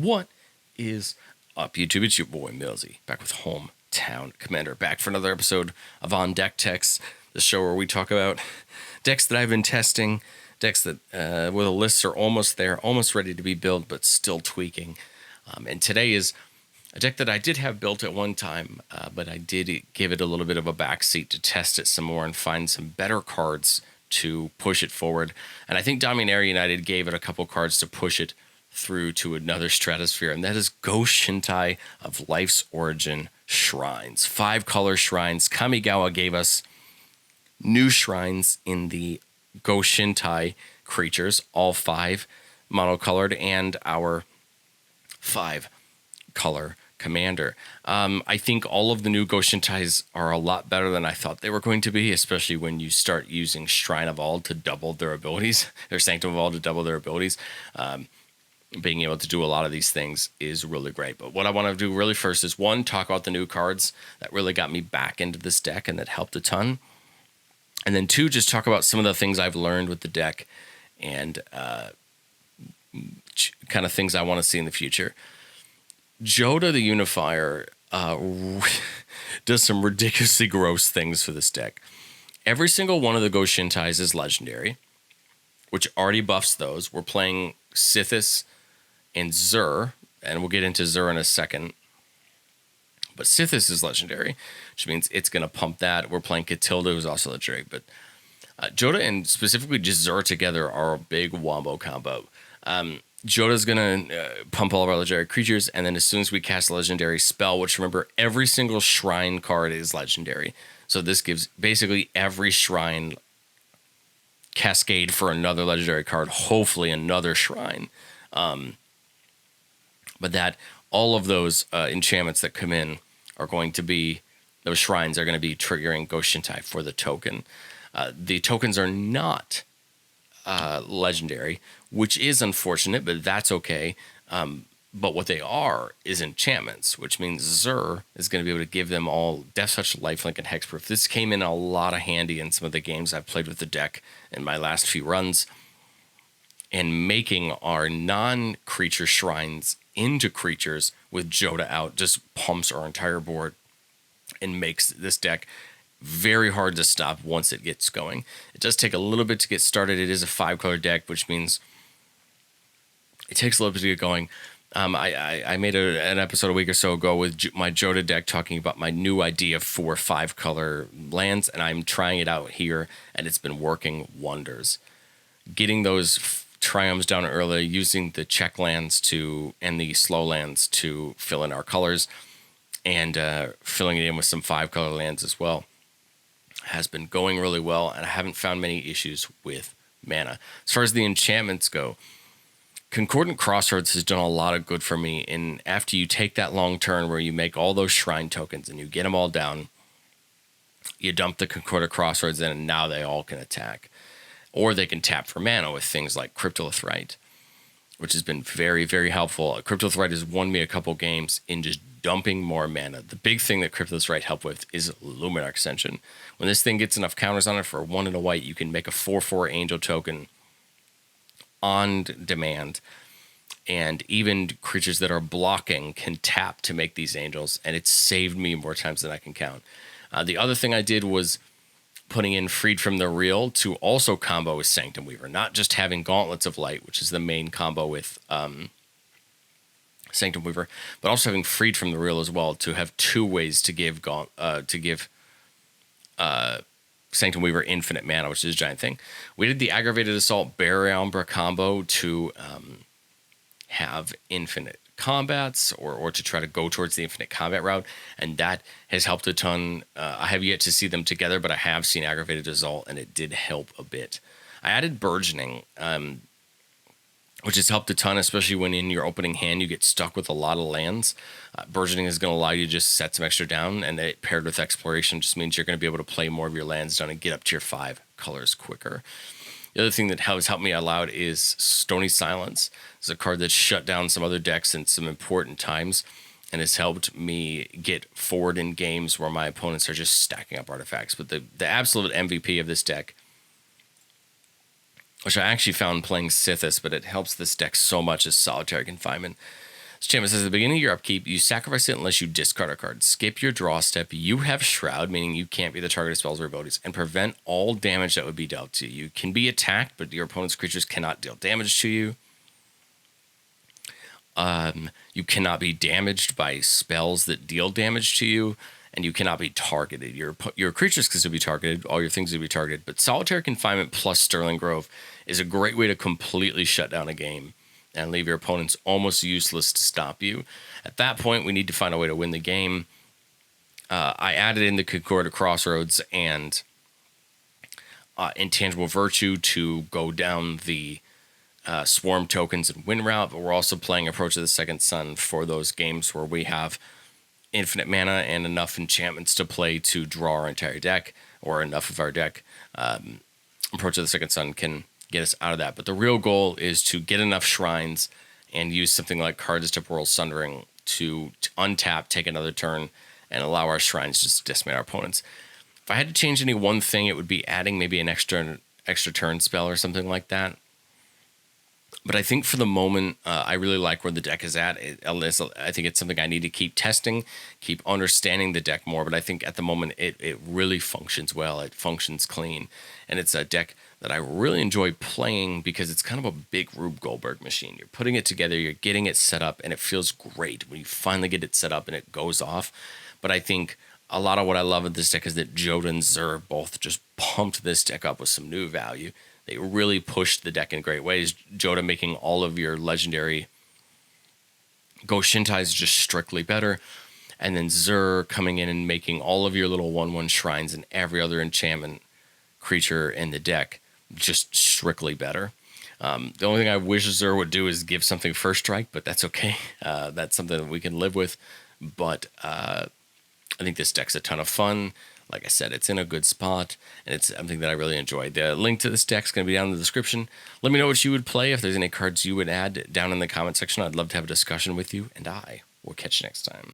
What is up, YouTube? It's your boy Millzy, back with Hometown Commander, back for another episode of On Deck Techs, the show where we talk about decks that I've been testing, decks that where the lists are almost there, almost ready to be built, but still tweaking. And today is a deck that I did have built at one time, but I did give it a little bit of a backseat to test it some more and find some better cards to push it forward. And I think Dominaria United gave it a couple cards to push it through to another stratosphere, and that is Go-Shintai of Life's Origin Shrines. 5-color shrines. Kamigawa gave us new shrines in the Go-Shintai creatures, all 5 monocolored, and our 5-color commander. I think all of the new Go-Shintais are a lot better than I thought they were going to be, especially when you start using Shrine of All to double their abilities, or Sanctum of All to double their abilities. Being able to do a lot of these things is really great. But what I want to do really first is, one, talk about the new cards that really got me back into this deck and that helped a ton. And then 2, just talk about some of the things I've learned with the deck and kind of things I want to see in the future. Joda the Unifier does some ridiculously gross things for this deck. Every single one of the Go-Shintais is legendary, which already buffs those. We're playing Sithis and Zur, and we'll get into Zur in a second. But Sithis is legendary, which means it's going to pump that. We're playing Catilda, who's also legendary. But Joda and specifically just Zur together are a big wombo combo. Joda's going to pump all of our legendary creatures, and then as soon as we cast a legendary spell, which, remember, every single shrine card is legendary. So this gives basically every shrine cascade for another legendary card, hopefully another shrine. But that all of those enchantments that come in are going to be, those shrines are going to be triggering Go-Shintai for the token. The tokens are not legendary, which is unfortunate, but that's okay. But what they are is enchantments, which means Zur is going to be able to give them all Death Touch, Lifelink, and Hexproof. This came in a lot of handy in some of the games I've played with the deck in my last few runs. And making our non-creature shrines into creatures with Joda out just pumps our entire board and makes this deck very hard to stop once it gets going. It does take a little bit to get started. It is a 5-color deck, which means it takes a little bit to get going. I made an episode a week or so ago with my Joda deck talking about my new idea for 5-color lands, and I'm trying it out here, and it's been working wonders. Getting those triumphs down early, using the check lands and the slow lands to fill in our colors, and filling it in with some 5-color lands as well, has been going really well, and I haven't found many issues with mana. As far as the enchantments go, Concordant Crossroads has done a lot of good for me. And after you take that long turn where you make all those shrine tokens and you get them all down, you dump the Concordant Crossroads in, and now they all can attack. Or they can tap for mana with things like Cryptolith Rite, which has been very, very helpful. Cryptolith Rite has won me a couple games in just dumping more mana. The big thing that Cryptolith Rite helped with is Luminar Ascension. When this thing gets enough counters on it for 1 and a white, you can make a 4/4 angel token on demand, and even creatures that are blocking can tap to make these angels, and it's saved me more times than I can count. The other thing I did was putting in Freed from the Real to also combo with Sanctum Weaver, not just having Gauntlets of Light, which is the main combo with Sanctum Weaver, but also having Freed from the Real as well, to have 2 ways to give Sanctum Weaver infinite mana, which is a giant thing. We did the Aggravated Assault Barrier Umbra combo to have infinite combats, or to try to go towards the infinite combat route, and that has helped a ton. I have yet to see them together, but I have seen Aggravated Assault, and it did help a bit. I added Burgeoning, which has helped a ton, especially when in your opening hand you get stuck with a lot of lands. Burgeoning is going to allow you to just set some extra down, and it paired with Exploration just means you're going to be able to play more of your lands down and get up to your 5 colors quicker. The other thing that has helped me a lot is Stony Silence. It's a card that's shut down some other decks in some important times, and has helped me get forward in games where my opponents are just stacking up artifacts. But the absolute MVP of this deck, which I actually found playing Sithis, but it helps this deck so much, is Solitary Confinement. Chama says at the beginning of your upkeep, you sacrifice it unless you discard a card. Skip your draw step. You have Shroud, meaning you can't be the target of spells or abilities, and prevent all damage that would be dealt to you. You can be attacked, but your opponent's creatures cannot deal damage to you. You cannot be damaged by spells that deal damage to you, and you cannot be targeted. Your creatures can still be targeted, all your things will be targeted, but Solitary Confinement plus Sterling Grove is a great way to completely shut down a game and leave your opponents almost useless to stop you. At that point, we need to find a way to win the game. I added in the Concorda Crossroads and Intangible Virtue to go down the Swarm tokens and win route, but we're also playing Approach of the Second Sun for those games where we have infinite mana and enough enchantments to play to draw our entire deck, or enough of our deck. Approach of the Second Sun can get us out of that. But the real goal is to get enough shrines and use something like Cards Temporal Sundering to untap, take another turn, and allow our shrines just to decimate our opponents. If I had to change any one thing, it would be adding maybe an extra turn spell or something like that. But I think for the moment, I really like where the deck is at. I think it's something I need to keep testing, keep understanding the deck more. But I think at the moment, it really functions well. It functions clean. And it's a deck that I really enjoy playing because it's kind of a big Rube Goldberg machine. You're putting it together, you're getting it set up, and it feels great when you finally get it set up and it goes off. But I think a lot of what I love of this deck is that Joda and Zur both just pumped this deck up with some new value. They really pushed the deck in great ways. Joda making all of your legendary Go-Shintais just strictly better. And then Zur coming in and making all of your little 1/1 shrines and every other enchantment creature in the deck just strictly better. The only thing I wish Zur would do is give something first strike, but that's okay. That's something that we can live with. But I think this deck's a ton of fun. Like I said, it's in a good spot, and it's something that I really enjoy. The link to this deck is going to be down in the description. Let me know what you would play. If there's any cards you would add down in the comment section, I'd love to have a discussion with you, and I will catch you next time.